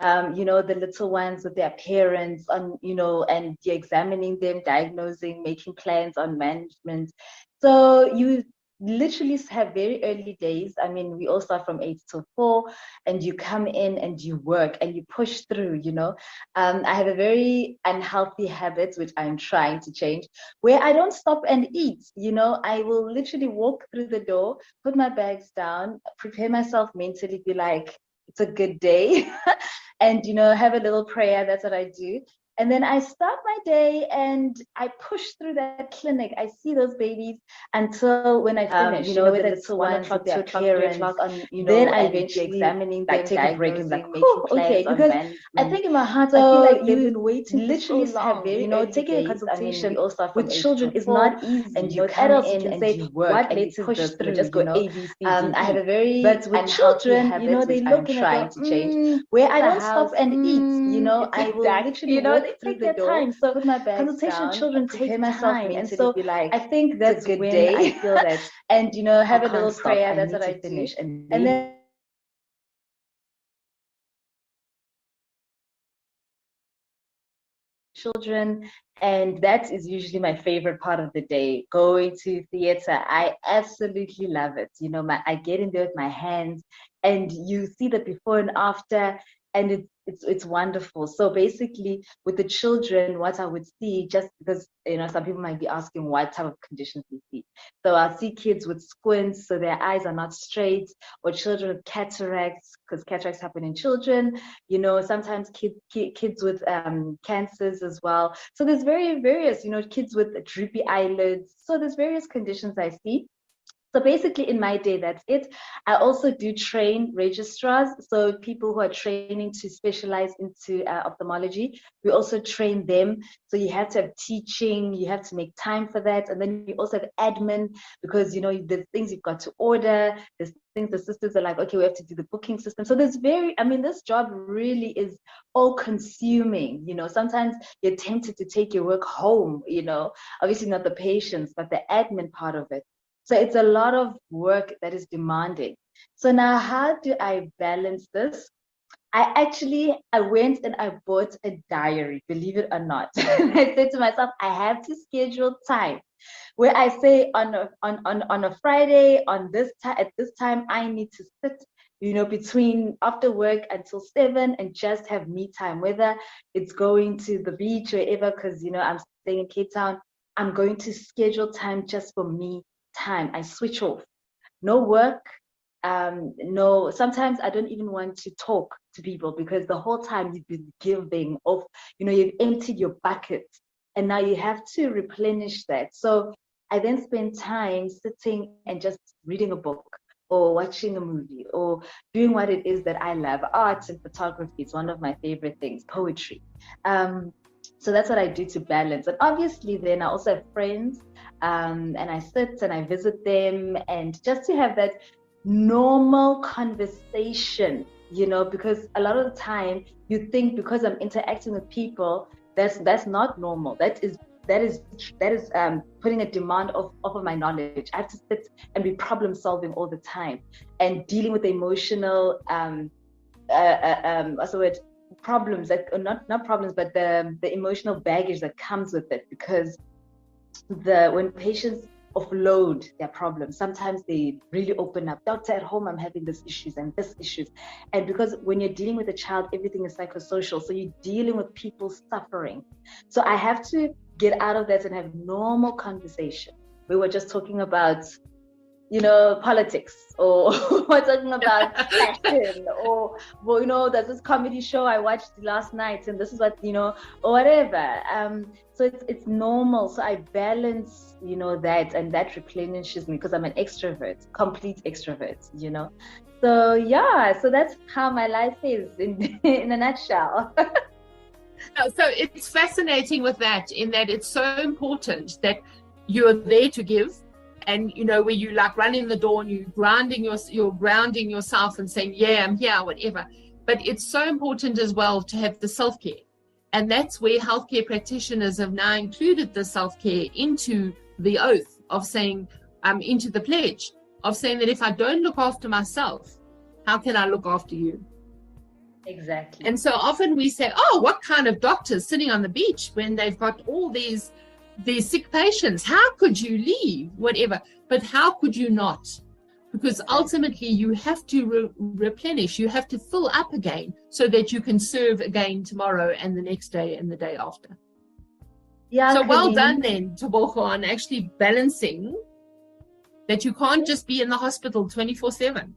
the little ones with their parents on, and you're examining them, diagnosing, making plans on management. So you literally have very early days. I mean, we all start from 8 to 4, and you come in and you work and you push through. I have a very unhealthy habit, which I'm trying to change, where I don't stop and eat. I will literally walk through the door, put my bags down, prepare myself mentally, be like, it's a good day. And have a little prayer. That's what I do. And then I start my day and I push through that clinic. I see those babies until when I finish, whether it's 1 o'clock, 2 o'clock, 3 o'clock, then I eventually examining them, take a break and like, okay, because I think in my heart, I feel like they've been waiting literally so long. Have very taking a consultation with children is not easy. And you come in and you work what and you push through, just go A, B, C, D, I have a very but with children, they look and trying to change, where I don't stop and eat. I will literally walk through the door, so put my bags consultation down, children take time, and so be like, I think that's a good day. I feel that, and have a little prayer. That's what I finish, and then children, and that is usually my favorite part of the day. Going to theater, I absolutely love it. I get in there with my hands, and you see the before and after, and it's wonderful. So basically, with the children, what I would see, just because some people might be asking what type of conditions we see. So I'll see kids with squints, so their eyes are not straight, or children with cataracts, because cataracts happen in children. Sometimes kids with cancers as well. So there's various, kids with droopy eyelids. So there's various conditions I see. So basically in my day, that's it. I also do train registrars. So people who are training to specialize into ophthalmology, we also train them. So you have to have teaching, you have to make time for that. And then you also have admin, because, there's things you've got to order. There's things the sisters are like, okay, we have to do the booking system. So this job really is all consuming. Sometimes you're tempted to take your work home, obviously not the patients, but the admin part of it. So it's a lot of work that is demanding. So now how do I balance this? I went and I bought a diary, believe it or not. I said to myself, I have to schedule time where I say on a Friday, at this time, I need to sit, between after work until 7 and just have me time, whether it's going to the beach or wherever, because, I'm staying in Cape Town. I'm going to schedule time just for me time. I switch off. No work. No, sometimes I don't even want to talk to people, because the whole time you've been giving off, you've emptied your bucket, and now you have to replenish that. So I then spend time sitting and just reading a book, or watching a movie, or doing what it is that I love. Art and photography is one of my favorite things, poetry. So that's what I do to balance. And obviously then I also have friends, and I sit and I visit them, and just to have that normal conversation, because a lot of the time you think because I'm interacting with people, that's not normal. That is putting a demand off of my knowledge. I have to sit and be problem solving all the time, and dealing with the emotional what's the word, problems, that not problems, but the emotional baggage that comes with it. Because when patients offload their problems, sometimes they really open up. Doctor, at home I'm having this issues and this issues. And because when you're dealing with a child, everything is psychosocial, so you're dealing with people suffering. So I have to get out of that and have normal conversation. We were just talking about politics, or we're talking about fashion, or there's this comedy show I watched last night, and this is what, or whatever. So it's normal. So I balance, that, and that replenishes me, because I'm an extrovert, complete extrovert, So yeah, so that's how my life is in a nutshell. So it's fascinating with that, in that it's so important that you're there to give. And where you like run in the door and you're grounding yourself and saying, yeah, I'm here, whatever. But it's so important as well to have the self-care. And that's where healthcare practitioners have now included the self-care into the oath of saying, into the pledge of saying that if I don't look after myself, how can I look after you? Exactly. And so often we say, oh, what kind of doctors sitting on the beach when they've got all these sick patients? How could you leave? Whatever. But how could you not? Because ultimately you have to replenish, you have to fill up again so that you can serve again tomorrow and the next day and the day after. Yeah, so well Colleen. done then, Tebogo, on actually balancing that you can't just be in the hospital 24/7.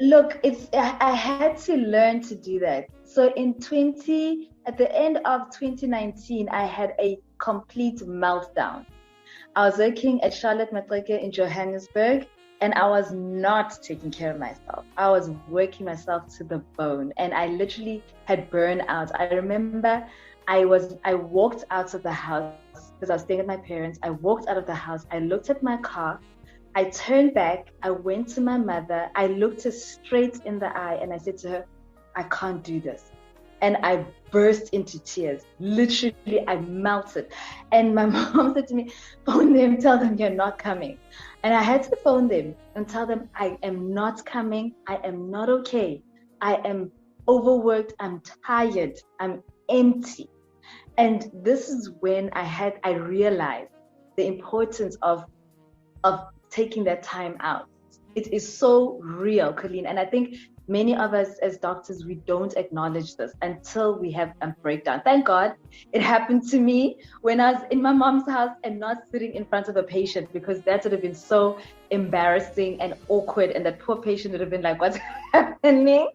Look, I had to learn to do that. So at the end of 2019, I had a complete meltdown. I was working at Charlotte Matrike in Johannesburg, and I was not taking care of myself. I was working myself to the bone, and I literally had burnout. I remember I walked out of the house because I was staying with my parents. I walked out of the house. I looked at my car. I turned back, I went to my mother, I looked her straight in the eye, and I said to her, I can't do this. And I burst into tears. Literally, I melted. And my mom said to me, phone them, tell them you're not coming. And I had to phone them and tell them I am not coming. I am not okay. I am overworked. I'm tired. I'm empty. And this is when I realized the importance of taking that time out. It is so real, Colleen. And I think many of us as doctors, we don't acknowledge this until we have a breakdown. Thank God it happened to me when I was in my mom's house and not sitting in front of a patient, because that would have been so embarrassing and awkward. And that poor patient would have been like, what's happening?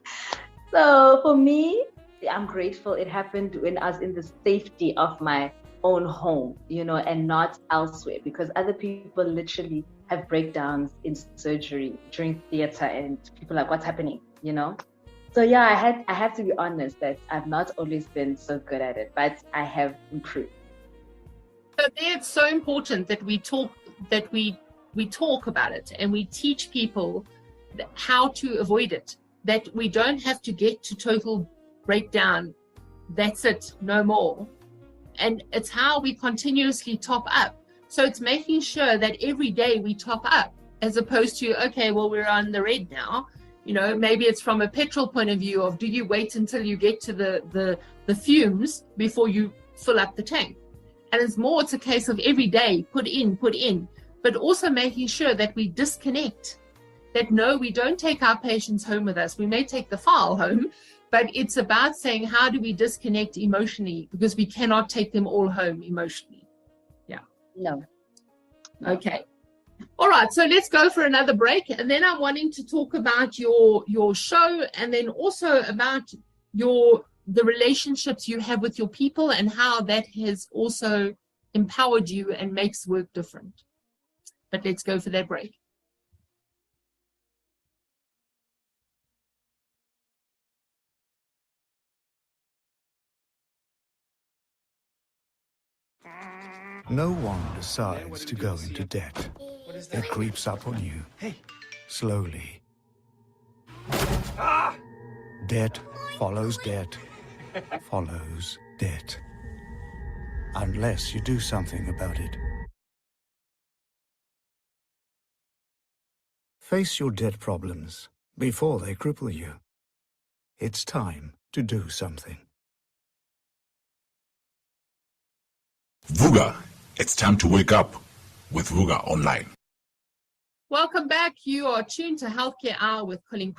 So for me, I'm grateful it happened when I was in the safety of my own home, and not elsewhere, because other people literally have breakdowns in surgery during theater, and people are like, what's happening, So yeah, I have to be honest that I've not always been so good at it, but I have improved. So it's so important that we talk about it, and we teach people how to avoid it, that we don't have to get to total breakdown. That's it, no more. And it's how we continuously top up. So it's making sure that every day we top up, as opposed to, okay, well, we're on the red now. Maybe it's from a petrol point of view of, do you wait until you get to the fumes before you fill up the tank? And it's a case of every day, put in, but also making sure that we disconnect. That no, we don't take our patients home with us. We may take the file home, but it's about saying, how do we disconnect emotionally? Because we cannot take them all home emotionally. Yeah. No. Okay. All right. So let's go for another break. And then I'm wanting to talk about your show, and then also about the relationships you have with your people and how that has also empowered you and makes work different. But let's go for that break. No one decides to go into debt. It creeps up on you, slowly. Debt follows debt, follows debt. Unless you do something about it. Face your debt problems before they cripple you. It's time to do something. Vuka, it's time to wake up with Vuka Online. Welcome back. You are tuned to Healthcare Hour with Colleen.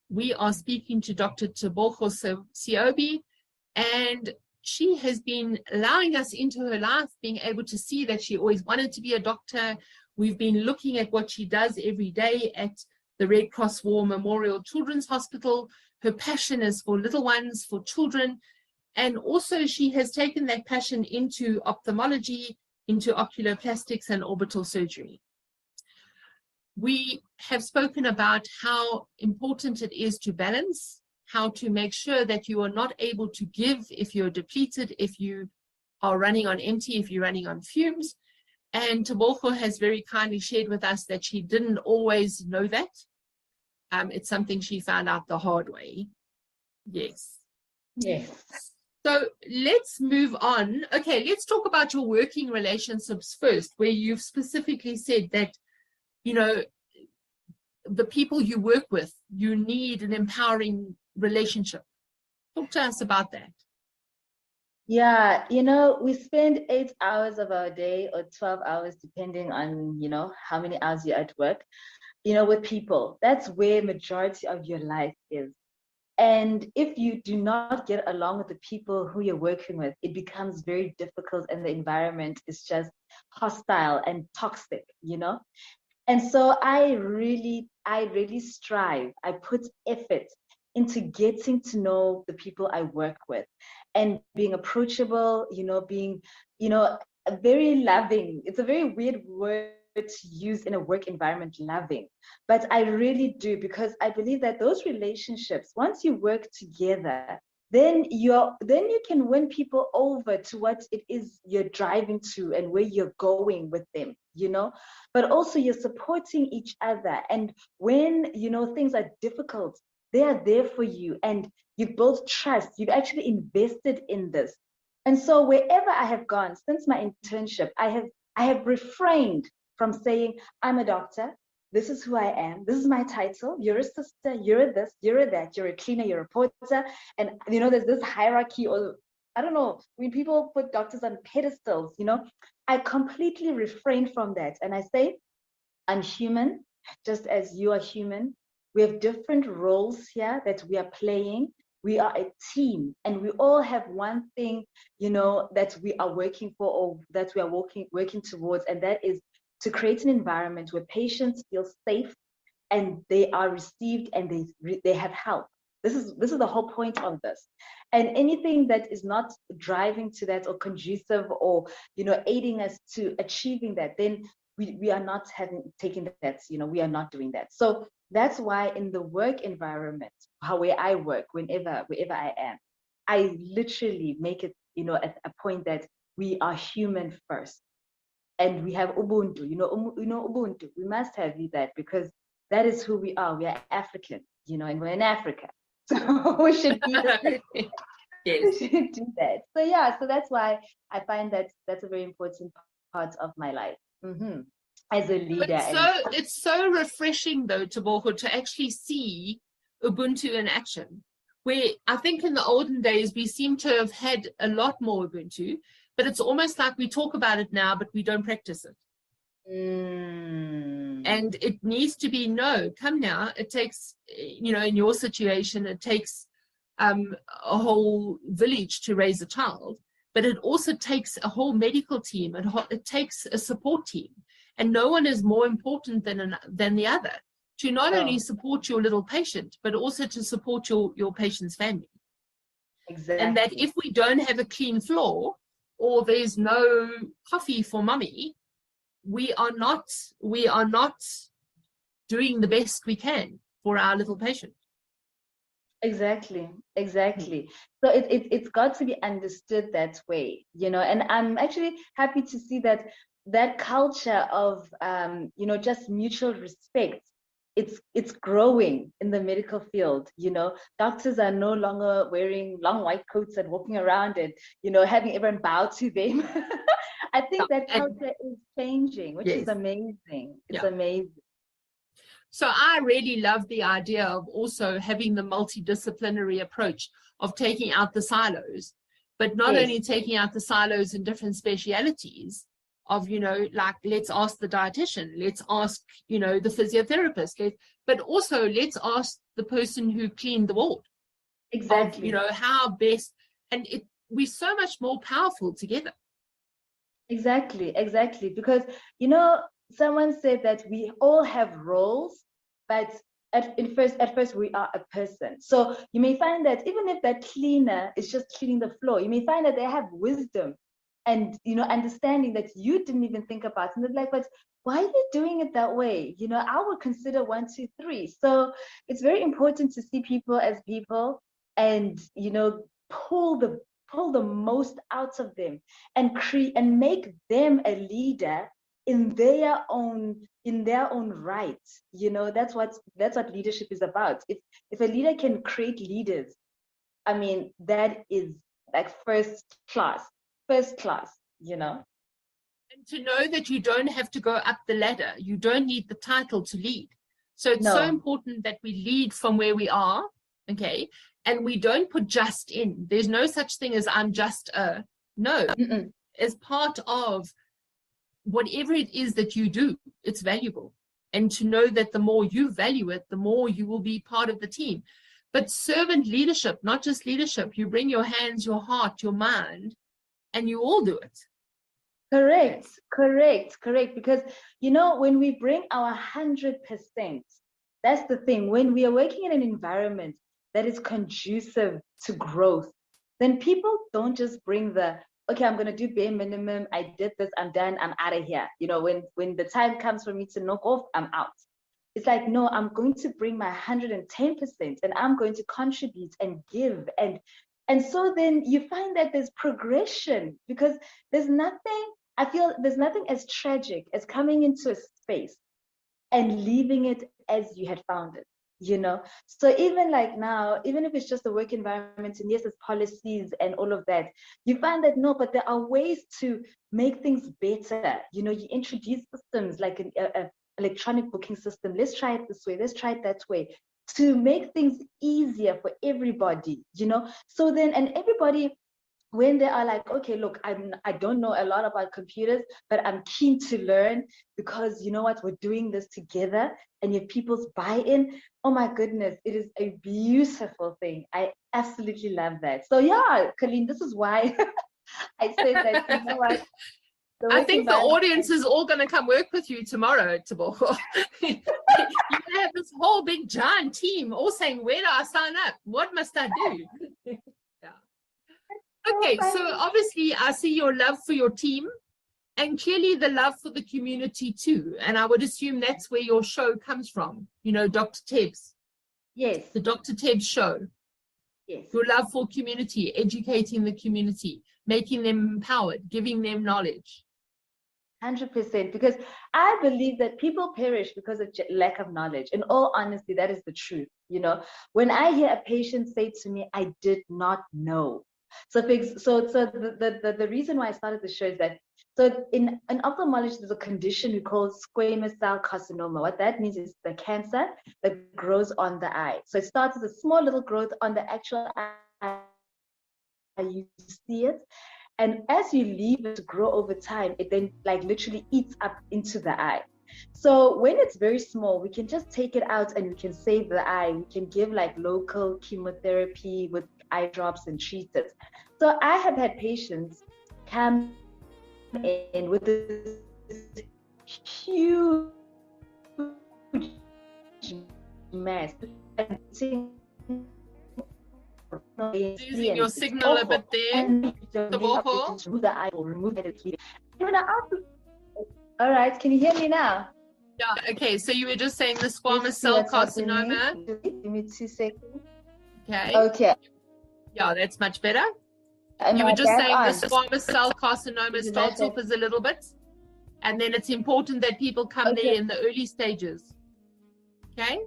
We are speaking to Dr. Tebogo Seobi, and she has been allowing us into her life, being able to see that she always wanted to be a doctor. We've been looking at what she does every day at the Red Cross War Memorial Children's Hospital. Her passion is for little ones, for children. And also she has taken that passion into ophthalmology, into oculoplastics and orbital surgery. We have spoken about how important it is to balance, how to make sure that you are not able to give if you're depleted, if you are running on empty, if you're running on fumes. And Tebogo has very kindly shared with us that she didn't always know that. It's something she found out the hard way. Yes. Yes. So let's move on. Okay, let's talk about your working relationships first, where you've specifically said that, the people you work with, you need an empowering relationship. Talk to us about that. Yeah, we spend 8 hours of our day or 12 hours, depending on, how many hours you're at work, with people. That's where majority of your life is. And if you do not get along with the people who you're working with, it becomes very difficult and the environment is just hostile and toxic, And so I really strive. I put effort into getting to know the people I work with and being approachable, being, very loving. It's a very weird word to use in a work environment, loving. But I really do, because I believe that those relationships, once you work together, then you can win people over to what it is you're driving to and where you're going with them, but also you're supporting each other. And when, things are difficult, they are there for you and you've built trust. You've actually invested in this. And so wherever I have gone since my internship, I have refrained from saying, I'm a doctor. This is who I am. This is my title. You're a sister. You're a this. You're a that. You're a cleaner. You're a porter. And, there's this hierarchy, or I don't know, when people put doctors on pedestals, I completely refrain from that. And I say, I'm human, just as you are human. We have different roles here that we are playing. We are a team, and we all have one thing, that we are working for, or that we are working towards, and that is to create an environment where patients feel safe and they are received and they have help. This is the whole point of this. And anything that is not driving to that or conducive or, aiding us to achieving that, then we are not taking that, we are not doing that. So that's why in the work environment, where I work, wherever I am, I literally make it, at a point that we are human first. And we have Ubuntu, Ubuntu. We must have that, because that is who we are. We are African, and we're in Africa. So we should be Yes. we should do that. So yeah, so that's why I find that that's a very important part of my life, as a leader. It's so refreshing though, Tebogo, to actually see Ubuntu in action. Where I think in the olden days we seem to have had a lot more Ubuntu, but it's almost like we talk about it now, but we don't practice it. And it needs to be, come now. It takes, in your situation, it takes a whole village to raise a child, but it also takes a whole medical team. It takes a support team. And no one is more important than the other to not only support your little patient, but also to support your patient's family. Exactly. And that if we don't have a clean floor, or there's no coffee for mummy, we are not doing the best we can for our little patient. Exactly. So it's got to be understood that way, and I'm actually happy to see that culture of just mutual respect, it's growing in the medical field. Doctors are no longer wearing long white coats and walking around and having everyone bow to them. I think that culture is changing, which is amazing. It's amazing. So I really love the idea of also having the multidisciplinary approach of taking out the silos, but not only taking out the silos in different specialities of, like, let's ask the dietitian, let's ask, the physiotherapist, but also let's ask the person who cleaned the ward. Exactly. Of, how best, and we're so much more powerful together. Exactly. Because, someone said that we all have roles, but at first we are a person. So you may find that even if that cleaner is just cleaning the floor, you may find that they have wisdom and understanding that you didn't even think about. And they're like, but why are you doing it that way? I would consider 1, 2, 3. So it's very important to see people as people and pull the most out of them and make them a leader in their own right. That's what leadership is about. If a leader can create leaders, I mean, that is like first class. And to know that you don't have to go up the ladder, you don't need the title to lead. So it's so important that we lead from where we are, Okay. And we don't put just in. There's no such thing as I'm just a. No. Mm-mm. As part of whatever it is that you do, it's valuable. And to know that the more you value it, the more you will be part of the team. But servant leadership, not just leadership, you bring your hands, your heart, your mind, and you all do it. Correct. Because, when we bring our 100%, that's the thing. When we are working in an environment that is conducive to growth, then people don't just bring okay, I'm going to do bare minimum. I did this. I'm done. I'm out of here. When the time comes for me to knock off, I'm out. It's like, no, I'm going to bring my 110% and I'm going to contribute and give. And so then you find that there's progression, because I feel there's nothing as tragic as coming into a space and leaving it as you had found it. So even like now, even if it's just a work environment, and yes, it's policies and all of that, you find that no, but there are ways to make things better. You introduce systems like an electronic booking system. Let's try it this way, let's try it that way, to make things easier for everybody. So then, and everybody, when they are like, okay, look, I don't know a lot about computers, but I'm keen to learn, because you know what, we're doing this together, and if people's buy-in, oh my goodness, it is a beautiful thing. I absolutely love that. So yeah, Colleen, this is why I said that, you know what, I think the audience is all going to come work with you tomorrow, Tebogo. You have this whole big giant team all saying, where do I sign up? What must I do? Okay, so obviously I see your love for your team, and clearly the love for the community too. And I would assume that's where your show comes from, Dr. Teb's. Yes. The Dr. Teb's show. Yes. Your love for community, educating the community, making them empowered, giving them knowledge. 100%, because I believe that people perish because of lack of knowledge. In all honesty, that is the truth. When I hear a patient say to me, I did not know. So the reason why I started the show is that, so in ophthalmology, there's a condition we call squamous cell carcinoma. What that means is the cancer that grows on the eye. So it starts as a small little growth on the actual eye. You see it. And as you leave it to grow over time, it then like literally eats up into the eye. So when it's very small, we can just take it out and we can save the eye. We can give like local chemotherapy with eye drops and treat it. So I have had patients come in with this huge mass. Losing your signal a bit there. All right, can you hear me now? Yeah, okay, so you were just saying the squamous cell carcinoma. Give me 2 seconds. Okay. Yeah, that's much better. You were just saying the squamous cell carcinoma starts off as a little bit, and then it's important that people come there in the early stages. Okay?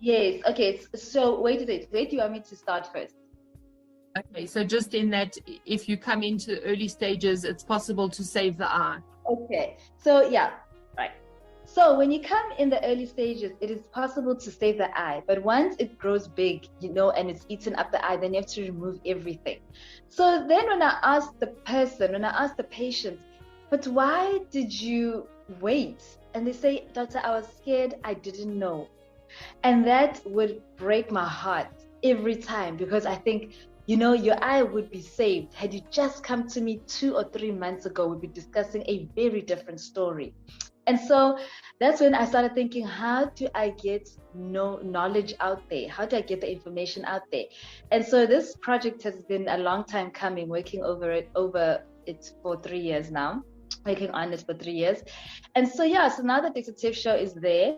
Yes, okay. So wait a minute. Where do you want me to start first? Okay, so just in that, if you come into early stages, it's possible to save the eye. Okay, so yeah, right. So when you come in the early stages, it is possible to save the eye. But once it grows big, and it's eaten up the eye, then you have to remove everything. So then when I ask the patient, but why did you wait? And they say, doctor, I was scared, I didn't know. And that would break my heart every time, because I think, your eye would be saved. Had you just come to me 2 or 3 months ago, we'd be discussing a very different story. And so that's when I started thinking, how do I get knowledge out there? How do I get the information out there? And so this project has been a long time coming, working over it for 3 years now. Working on this for 3 years. And so so now the Dr. Teb show is there,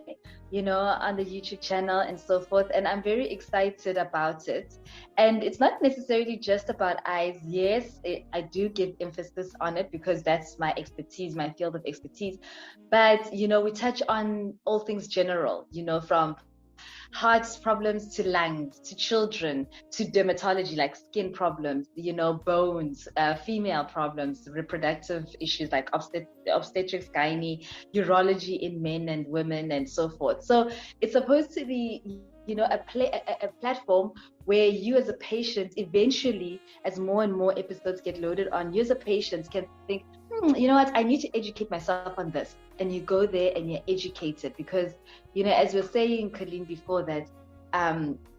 on the YouTube channel and so forth, and I'm very excited about it. And it's not necessarily just about eyes. Yes, I do give emphasis on it because that's my expertise, my field of expertise, but we touch on all things general, from heart problems to lungs, to children, to dermatology, like skin problems, bones, female problems, reproductive issues like obstetrics, gynae, urology in men and women, and so forth. So it's supposed to be, a platform where you as a patient, eventually, as more and more episodes get loaded on, you as a patient can think, you know what, I need to educate myself on this. And you go there and you're educated because, as we were saying, Colleen, before that,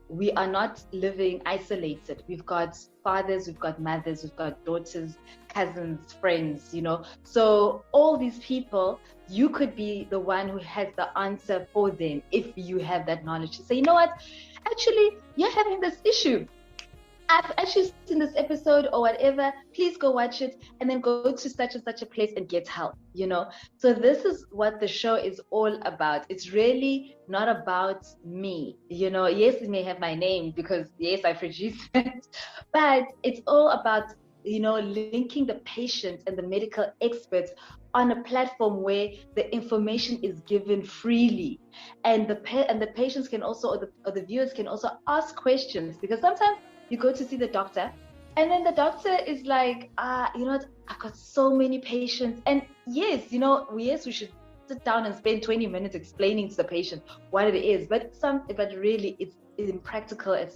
we are not living isolated. We've got fathers, we've got mothers, we've got daughters, cousins, friends, So all these people, you could be the one who has the answer for them if you have that knowledge to say, you know what, actually, you're having this issue. I've actually seen this episode or whatever, please go watch it and then go to such and such a place and get help, So this is what the show is all about. It's really not about me, Yes, it may have my name because, yes, I produce it, but it's all about, linking the patient and the medical experts on a platform where the information is given freely, and the patients can also, or the viewers can also ask questions, because sometimes you go to see the doctor and then the doctor is like, you know what, I've got so many patients, and yes, we should sit down and spend 20 minutes explaining to the patient what it is, but really it's impractical at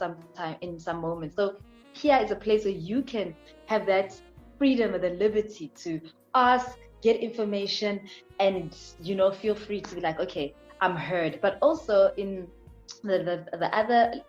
in some moments. So here is a place where you can have that freedom or the liberty to ask, get information, and feel free to be like, okay, I'm heard. But also in the other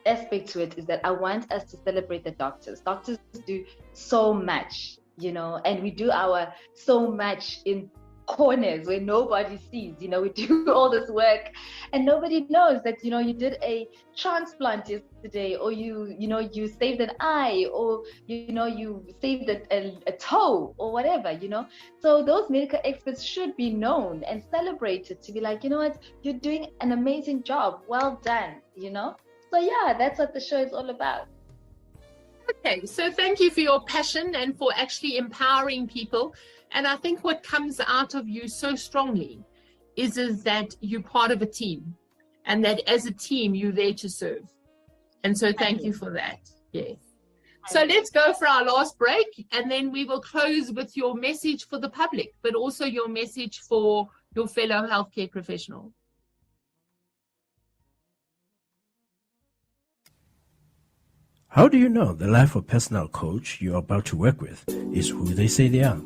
aspect to it is that I want us to celebrate the doctors. Doctors do so much, and we do our so much in corners where nobody sees. We do all this work and nobody knows that you did a transplant yesterday, or you saved an eye, or you saved a toe or whatever. So those medical experts should be known and celebrated, to be like, you know what, you're doing an amazing job, well done. So yeah, that's what the show is all about. Okay, so thank you for your passion and for actually empowering people. And I think what comes out of you so strongly is that you're part of a team, and that as a team, you're there to serve. And so thank you for that. Yes. So let's go for our last break, and then we will close with your message for the public, but also your message for your fellow healthcare professional. How do you know the life of personal coach you're about to work with is who they say they are?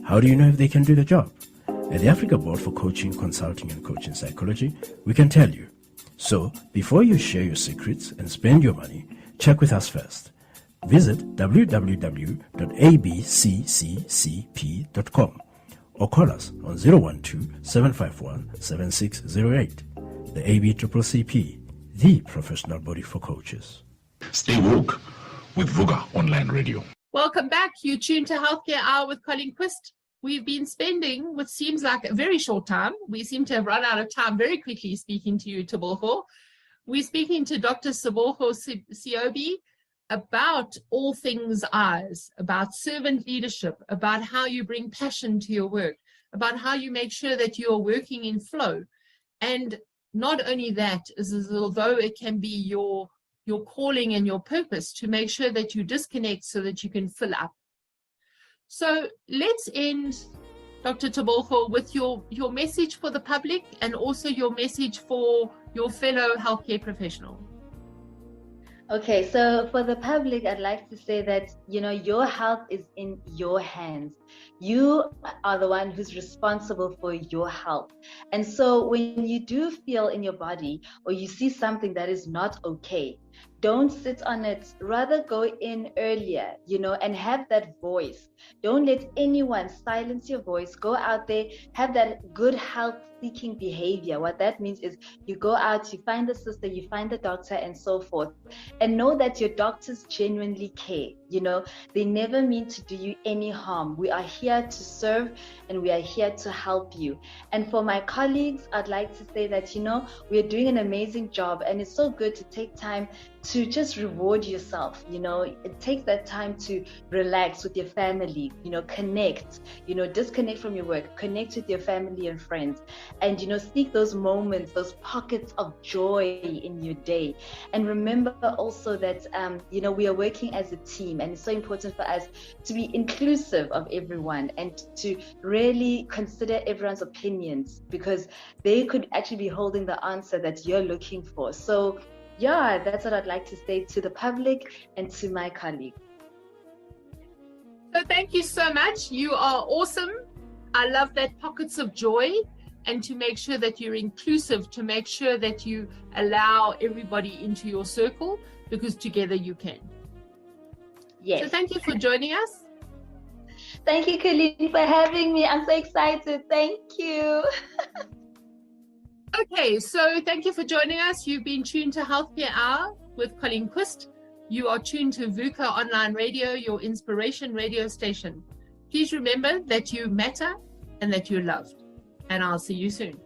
How do you know if they can do the job? At the Africa Board for Coaching, Consulting and Coaching Psychology, we can tell you. So, before you share your secrets and spend your money, check with us first. Visit www.abccccp.com or call us on 012-751-7608. The ABCCP, the professional body for coaches. Stay woke with Vuka Online Radio. Welcome back. You tuned to Healthcare Hour with Colleen Quist. We've been spending what seems like a very short time. We seem to have run out of time very quickly speaking to you, Tebogo. We're speaking to Dr. Seobi about all things eyes, about servant leadership, about how you bring passion to your work, about how you make sure that you are working in flow. And not only that, is although it can be your calling and your purpose, to make sure that you disconnect so that you can fill up. So let's end, Dr. Tebogo, with your message for the public and also your message for your fellow healthcare professional. Okay, so for the public, I'd like to say that, your health is in your hands. You are the one who's responsible for your health. And so when you do feel in your body or you see something that is not okay, don't sit on it. Rather go in earlier, and have that voice. Don't let anyone silence your voice. Go out there, have that good health seeking behavior. What that means is you go out, you find the sister, you find the doctor, and so forth. And know that your doctors genuinely care. They never mean to do you any harm. We are here to serve and we are here to help you. And for my colleagues, I'd like to say that, we are doing an amazing job, and it's so good to take time to just reward yourself. It takes that time to relax with your family, connect, disconnect from your work, connect with your family and friends, and seek those moments, those pockets of joy in your day. And remember also that we are working as a team, and it's so important for us to be inclusive of everyone and to really consider everyone's opinions, because they could actually be holding the answer that you're looking for. So yeah, that's what I'd like to say to the public and to my colleagues. So thank you so much. You are awesome. I love that, pockets of joy, and to make sure that you're inclusive, to make sure that you allow everybody into your circle, because together you can. Yes. So thank you for joining us. Thank you, Colleen, for having me. I'm so excited. Thank you. Okay, so thank you for joining us. You've been tuned to Healthcare Hour with Colleen Quist. You are tuned to Vuka Online Radio, your inspiration radio station. Please remember that you matter and that you're loved. And I'll see you soon.